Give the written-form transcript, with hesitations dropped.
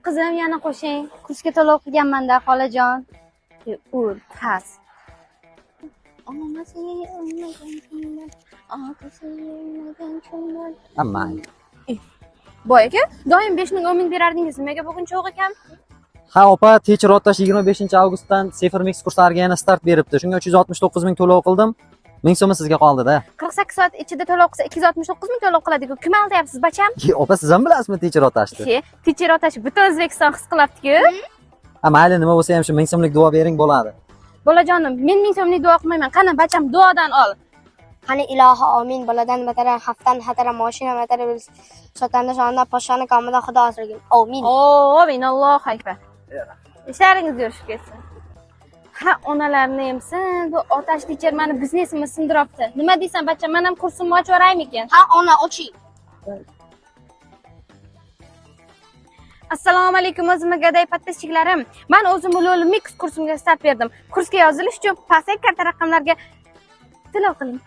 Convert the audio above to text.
Qizim, yana qo'shing. Kursga to'lov qilganman-da, xolajon. Ur, pas. Ammang. Boy aka, doim 5 ming 10 ming berardingiz. Nimaga bugun cho'g' ekan? Ha opa, teacher otash 25-avgustdan Safer Mix kurslariga yana start beribdi. Shunga 369 ming to'lov qildim. 1000 so'mi sizga qoldi-da. 48 soat ichida to'lov qilsa 269 ming to'lov qiladi-ku. Kim aldayapsiz, bacham? Opa, siz ham bilasizmi teacher otashni? Teacher otash butun O'zbekiston his qilyapti-ku. Ha, mayli, nima bo'lsa ham shu 1000 so'mlik duo bering bo'ladi. Bolajonim, men 1000 so'mlik duo qilmayman. Qani, bacham, duodan ol. Qani ilohi omin. Boladan batara, xaftan xatara, mashina batara sotanda sonda poshani komida xudo asrasin. Omin. Omin, Allohu akbar. Ishlaringiz yurishib ketsin. Ha, onalarni emsin, bu otash teacher meni biznesimni sindiryapti. Nima deysan, bacham, men ham kursimni ochib yuboraymikin? Ha, ona oching. Assalomu alaykum, o'zimga gaday podpischiklarim. Men o'zim Ulul Mix kursimga start berdim. Kursga yozilish uchun pastdagi karta raqamlarga to'lov qiling.